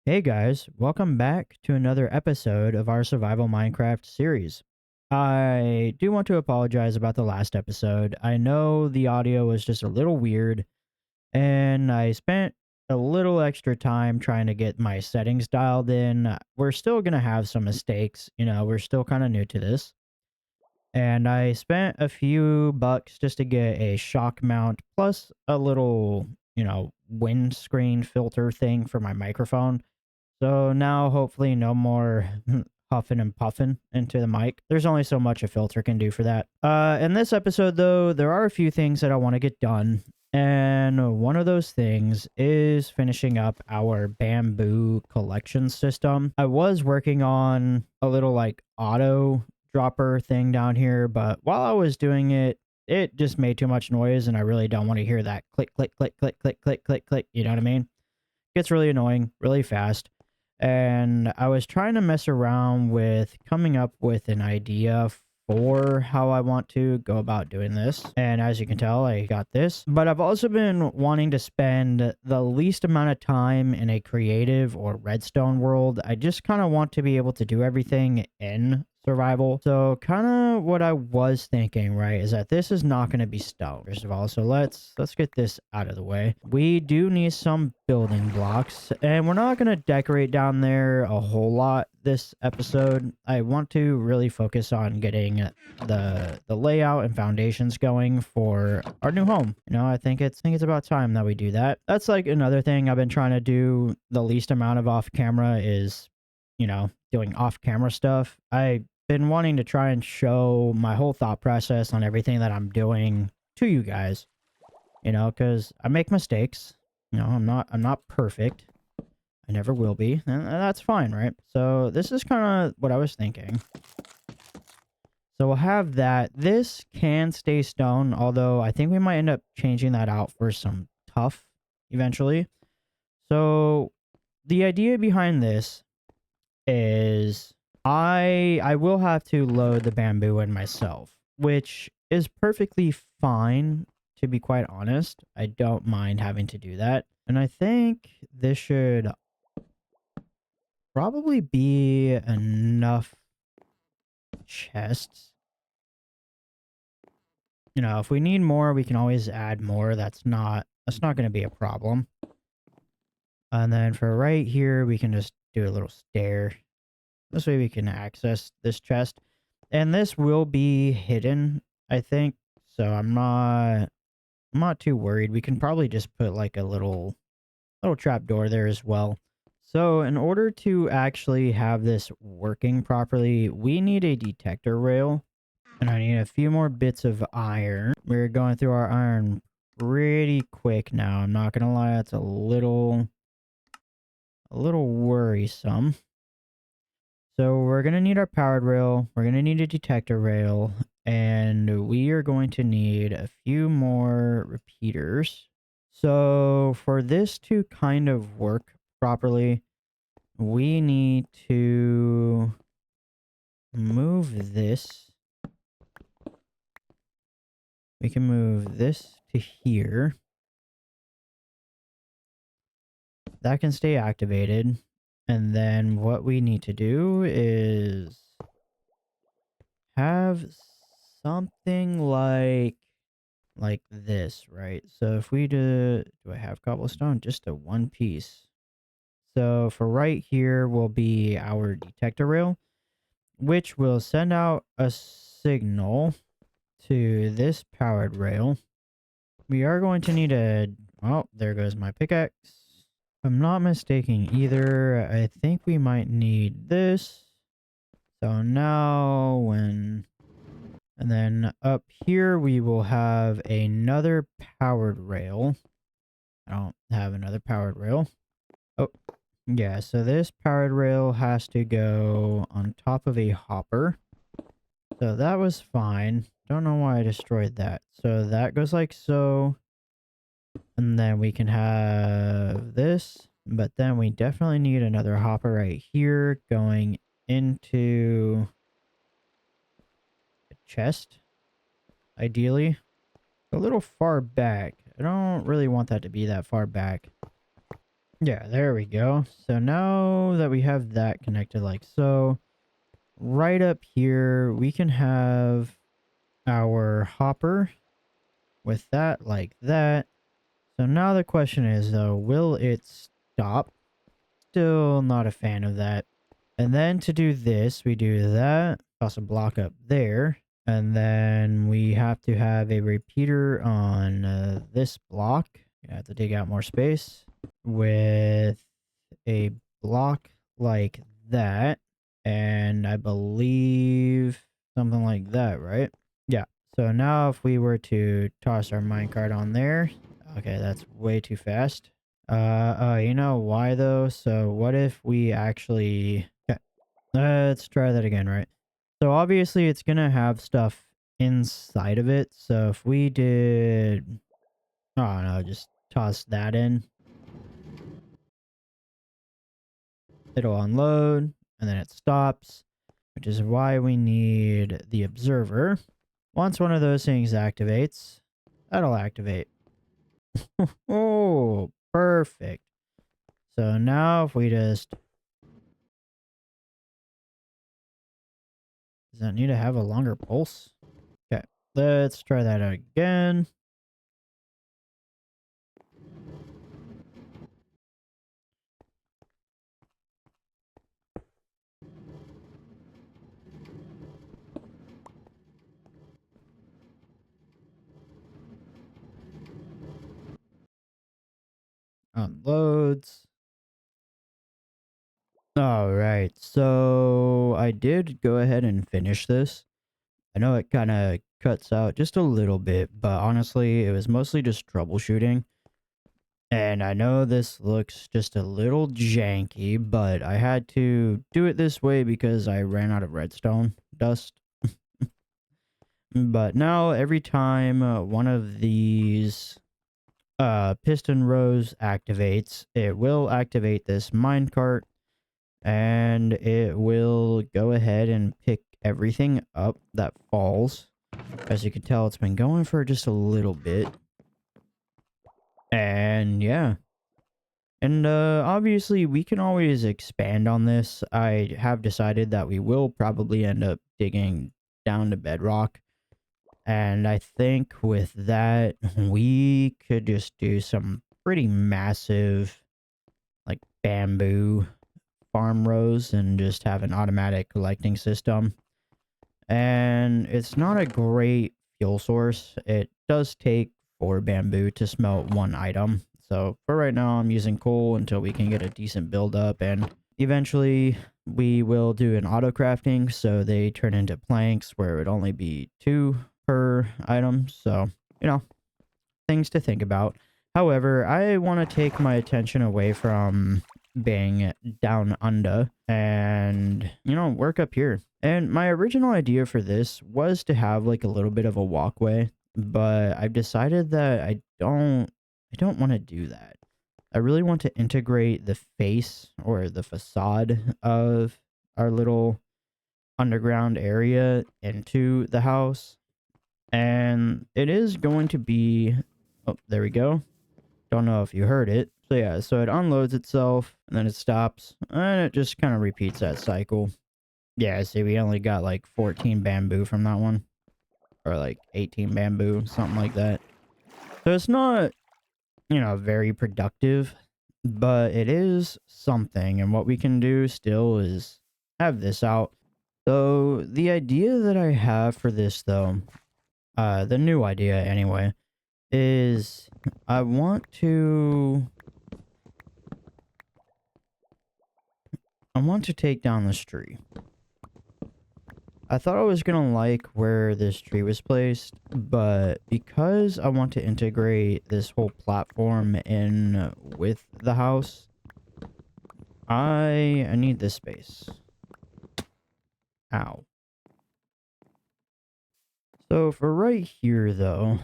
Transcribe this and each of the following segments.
Hey guys, welcome back to another episode of our Survival Minecraft series. I do want to apologize about the last episode. I know the audio was just a little weird, and I spent a little extra time trying to get my settings dialed in. We're still going to have some mistakes, we're still kind of new to this. And I spent a few bucks just to get a shock mount plus a little, windscreen filter thing for my microphone. So now, hopefully, no more huffing and puffing into the mic. There's only so much a filter can do for that. In this episode, though, there are a few things that I want to get done. And one of those things is finishing up our bamboo collection system. I was working on a little like auto dropper thing down here, but while I was doing it, it just made too much noise, and I really don't want to hear that click, click, click, click, click, click, click, click. You know what I mean? Gets really annoying really fast. And I was trying to mess around with coming up with an idea for how I want to go about doing this. And as you can tell, I got this. But I've also been wanting to spend the least amount of time in a creative or redstone world. I just kind of want to be able to do everything in survival. So kind of what I was thinking, right, is that this is not going to be stone, first of all. So let's get this out of the way. We do need some building blocks, and we're not going to decorate down there a whole lot this episode. I want to really focus on getting the layout and foundations going for our new home. I think it's about time that we do that. That's like another thing I've been trying to do the least amount of off camera is, doing off camera stuff. I've been wanting to try and show my whole thought process on everything that I'm doing to you guys, because I make mistakes. I'm not perfect. I never will be, and that's fine, right? So this is kind of what I was thinking. So we'll have that. This can stay stone, although I think we might end up changing that out for some tough eventually. So the idea behind this is I will have to load the bamboo in myself, which is perfectly fine, to be quite honest. I don't mind having to do that. And I think this should probably be enough chests. If we need more, we can always add more. That's not going to be a problem. And then for right here, we can just do a little stair. This way we can access this chest. And this will be hidden, I think. So I'm not too worried. We can probably just put like a little trap door there as well. So in order to actually have this working properly, we need a detector rail. And I need a few more bits of iron. We're going through our iron pretty quick now. I'm not gonna lie, that's a little worrisome. So we're going to need our powered rail, we're going to need a detector rail, and we are going to need a few more repeaters. So for this to kind of work properly, we need to move this. We can move this to here. That can stay activated. And then what we need to do is have something like this, right? So if we do I have cobblestone? Just a one piece. So for right here will be our detector rail, which will send out a signal to this powered rail. We are going to need a, well, there goes my pickaxe. If I'm not mistaken either, I think we might need this. So now and then up here we will have another powered rail. I don't have another powered rail. Oh, yeah, so this powered rail has to go on top of a hopper. So that was fine. Don't know why I destroyed that. So that goes like so. And then we can have this. But then we definitely need another hopper right here going into the chest, ideally. A little far back. I don't really want that to be that far back. Yeah, there we go. So now that we have that connected like so, right up here, we can have our hopper with that like that. So now the question is though, will it stop? Still not a fan of that. And then to do this, we do that, toss a block up there, and then we have to have a repeater on this block. You have to dig out more space with a block like that, and I believe something like that, right? Yeah. So now if we were to toss our minecart on there, okay, that's way too fast. You know why though? So what if we actually, okay, let's try that again, right? So obviously it's gonna have stuff inside of it. So if we did, oh no, just toss that in, it'll unload and then it stops, which is why we need the observer. Once one of those things activates, that'll activate. Oh, perfect. So now if we just, does that need to have a longer pulse? Okay, let's try that again. Unloads. All right, so I did go ahead and finish this. I know it kind of cuts out just a little bit, but honestly, it was mostly just troubleshooting. And I know this looks just a little janky, but I had to do it this way because I ran out of redstone dust. But now every time one of these piston rows activates, it will activate this minecart and it will go ahead and pick everything up that falls. As you can tell, it's been going for just a little bit. And yeah. And obviously, we can always expand on this. I have decided that we will probably end up digging down to bedrock. And I think with that, we could just do some pretty massive, like, bamboo farm rows and just have an automatic collecting system. And it's not a great fuel source. It does take 4 bamboo to smelt 1 item. So for right now, I'm using coal until we can get a decent build up, and eventually we will do an auto crafting so they turn into planks where it would only be 2 per item. So, you know, things to think about. However, I want to take my attention away from being down under and, you know, work up here. And my original idea for this was to have like a little bit of a walkway, but I've decided that I don't want to do that. I really want to integrate the face or the facade of our little underground area into the house. And it is going to be, oh, there we go. Don't know if you heard it. So yeah, so it unloads itself and then it stops and it just kind of repeats that cycle. Yeah, see, we only got like 14 bamboo from that one, or like 18 bamboo, something like that. So it's not, you know, very productive, but it is something. And what we can do still is have this out. So the idea that I have for this though, the new idea anyway, is I want to take down this tree. I thought I was gonna like where this tree was placed, but because I want to integrate this whole platform in with the house, I need this space. Ow. So for right here though,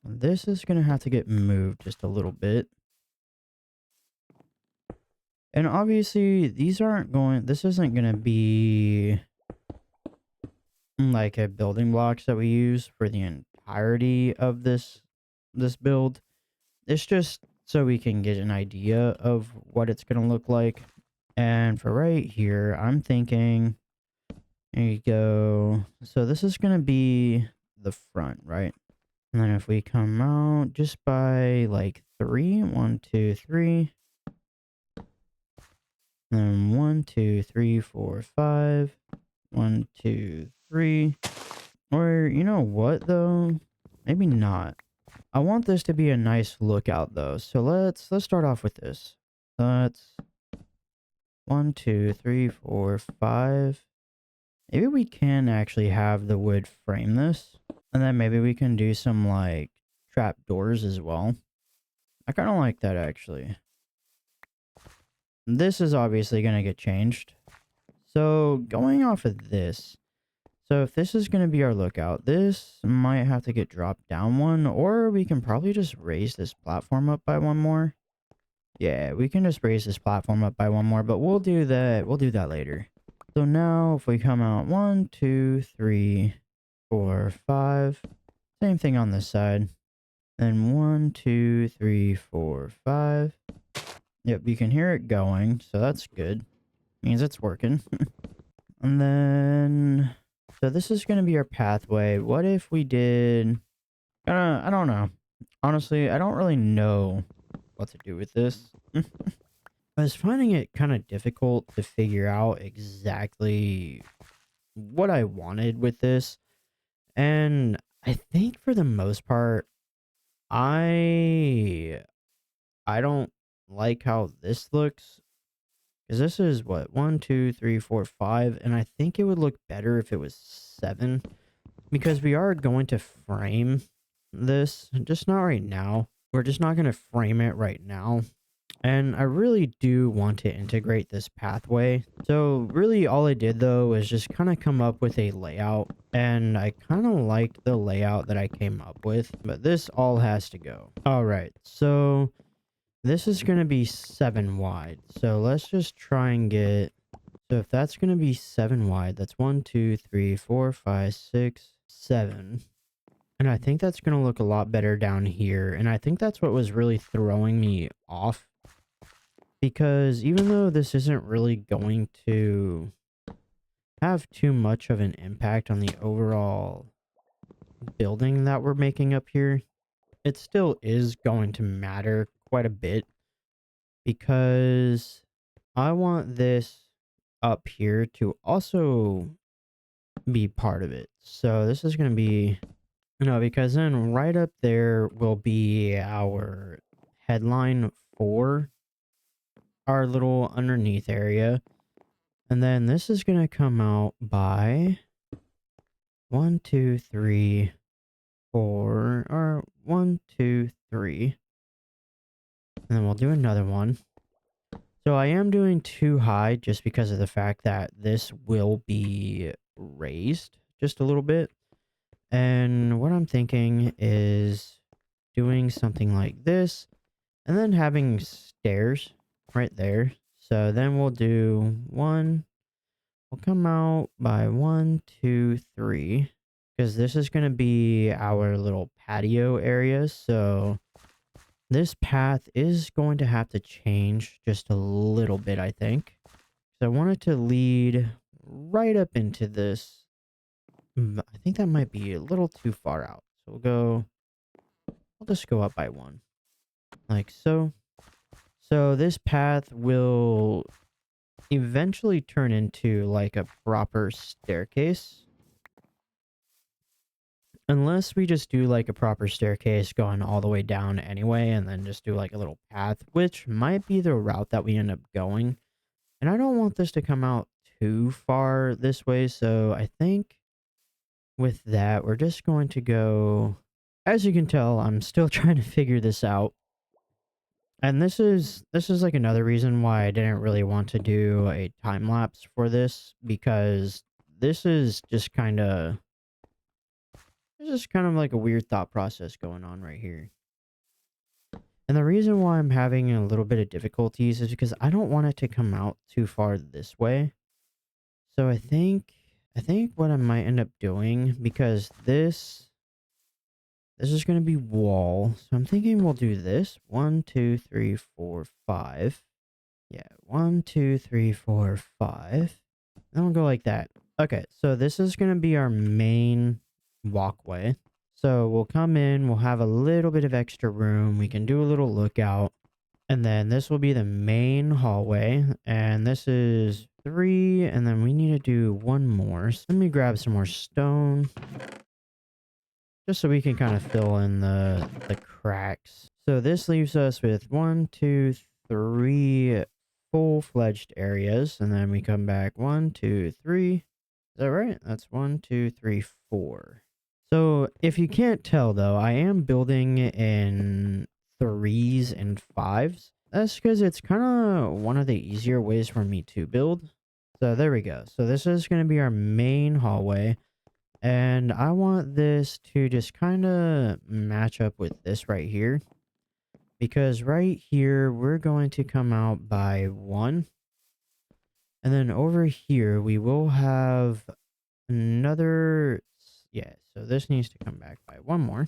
this is gonna have to get moved just a little bit. And obviously these aren't going, this isn't gonna be like a building blocks that we use for the entirety of this build. It's just so we can get an idea of what it's going to look like. And for right here, I'm thinking, there you go. So this is going to be the front, right? And then if we come out just by like 3, 1, 2, 3, then 1, 2, 3, 4, 5, 1, 2, 3. Or you know what though? Maybe not. I want this to be a nice lookout though. So let's start off with this. Let's 1, 2, 3, 4, 5. Maybe we can actually have the wood frame this. And then maybe we can do some like trap doors as well. I kind of like that actually. This is obviously going to get changed. So going off of this, so if this is going to be our lookout, this might have to get dropped down one, or we can probably just raise this platform up by one more. Yeah, we can just raise this platform up by one more, but we'll do that. We'll do that later. So now if we come out 1, 2, 3, 4, 5, same thing on this side. Then 1, 2, 3, 4, 5. Yep, you can hear it going, so that's good. Means it's working. And then, so this is going to be our pathway. What if we did, I don't know. Honestly, I don't really know what to do with this. I was finding it kind of difficult to figure out exactly what I wanted with this. And I think for the most part, I don't like how this looks. Because this is what, 1, 2, 3, 4, 5, and I think it would look better if it was 7. Because we are going to frame this, just not right now. We're just not going to frame it right now. And I really do want to integrate this pathway. So really all I did though is just kind of come up with a layout. And I kind of liked the layout that I came up with. But this all has to go. Alright, so this is going to be 7 wide. So let's just try and get... So if that's going to be 7 wide, that's 1, 2, 3, 4, 5, 6, 7. And I think that's going to look a lot better down here. And I think that's what was really throwing me off. Because even though this isn't really going to have too much of an impact on the overall building that we're making up here, it still is going to matter quite a bit. Because I want this up here to also be part of it. So this is going to be, because then right up there will be our headline for our little underneath area. And then this is going to come out by 1, 2, 3, 4, or 1, 2, 3. And then we'll do another one. So I am doing too high just because of the fact that this will be raised just a little bit. And what I'm thinking is doing something like this and then having stairs right there. So then we'll do 1. We'll come out by 1, 2, 3. Because this is going to be our little patio area. So this path is going to have to change just a little bit, I think. So I want it to lead right up into this. I think that might be a little too far out. So we'll just go up by 1. Like so. So this path will eventually turn into like a proper staircase. Unless we just do like a proper staircase going all the way down anyway, and then just do like a little path, which might be the route that we end up going. And I don't want this to come out too far this way, so I think with that, we're just going to go... As you can tell, I'm still trying to figure this out. And this is like another reason why I didn't really want to do a time lapse for this, because this is just kind of... It's just kind of like a weird thought process going on right here. And the reason why I'm having a little bit of difficulties is because I don't want it to come out too far this way. So I think what I might end up doing, because this This is going to be wall. So I'm thinking we'll do this. 1, 2, 3, 4, 5. Yeah, 1, 2, 3, 4, 5. Then we'll go like that. Okay, so this is going to be our main walkway. So we'll come in, we'll have a little bit of extra room. We can do a little lookout. And then this will be the main hallway. And this is 3. And then we need to do one more. So let me grab some more stone. Just so we can kind of fill in the cracks. So this leaves us with 1, 2, 3 full-fledged areas. And then we come back 1, 2, 3. Is that right? That's 1, 2, 3, 4. So if you can't tell though, I am building in 3s and 5s. That's because it's kind of one of the easier ways for me to build. So there we go. So this is going to be our main hallway. And I want this to just kind of match up with this right here. Because right here, we're going to come out by 1. And then over here, we will have another... Yeah, so this needs to come back by 1 more.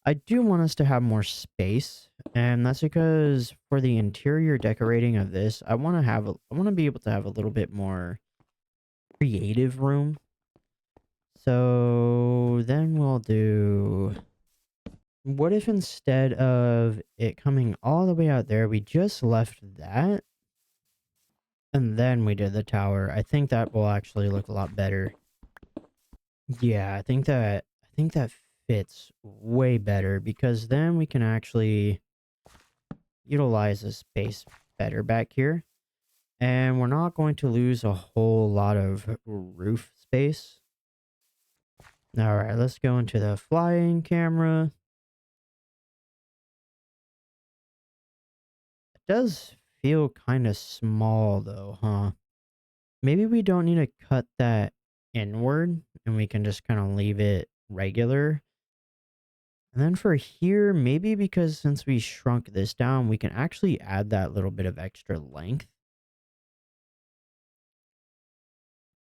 I do want us to have more space. And that's because for the interior decorating of this, I want to be able to have a little bit more creative room. So then we'll do... What if instead of it coming all the way out there, we just left that? And then we did the tower. I think that will actually look a lot better. Yeah, I think that fits way better because then we can actually utilize the space better back here. And we're not going to lose a whole lot of roof space. All right, let's go into the flying camera. It does feel kind of small though, huh? Maybe we don't need to cut that inward and we can just kind of leave it regular. And then for here, maybe because since we shrunk this down, we can actually add that little bit of extra length.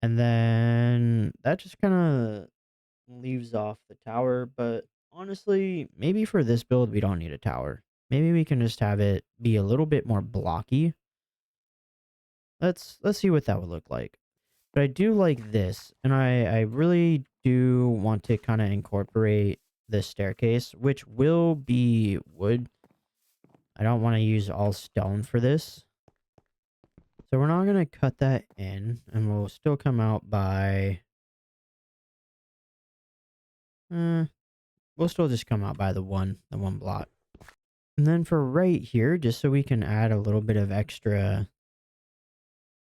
And then that just kind of leaves off the tower. But honestly, maybe for this build, we don't need a tower. Maybe we can just have it be a little bit more blocky. Let's see what that would look like. But I do like this, and I really do want to kind of incorporate this staircase, which will be wood. I don't want to use all stone for this. So we're not going to cut that in, and we'll still come out by... we'll still just come out by the one block. And then for right here, just so we can add a little bit of extra...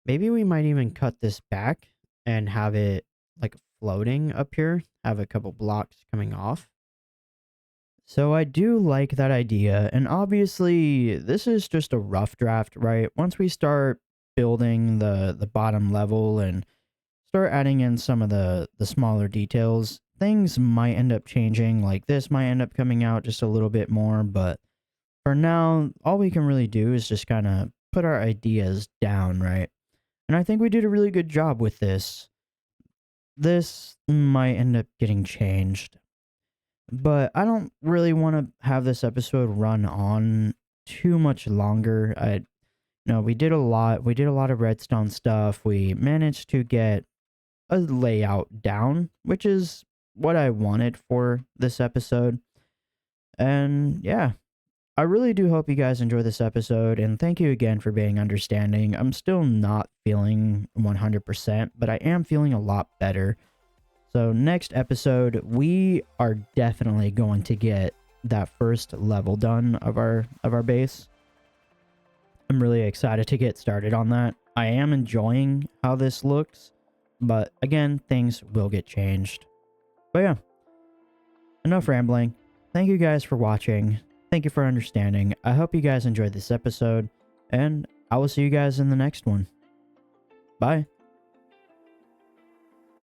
Maybe we might even cut this back and have it like floating up here. Have a couple blocks coming off. So I do like that idea. And obviously, this is just a rough draft, right? Once we start building the bottom level and start adding in some of the smaller details, things might end up changing. Like this might end up coming out just a little bit more. But for now, all we can really do is just kind of put our ideas down, right? And I think we did a really good job with this. This might end up getting changed. But I don't really want to have this episode run on too much longer. We did a lot. We did a lot of redstone stuff. We managed to get a layout down, which is what I wanted for this episode. And yeah, I really do hope you guys enjoy this episode, and thank you again for being understanding. I'm still not feeling 100%, but I am feeling a lot better. So next episode, we are definitely going to get that first level done of our base. I'm really excited to get started on that. I am enjoying how this looks, but again, things will get changed. But yeah, enough rambling. Thank you guys for watching. Thank you for understanding. I hope you guys enjoyed this episode, and I will see you guys in the next one. Bye.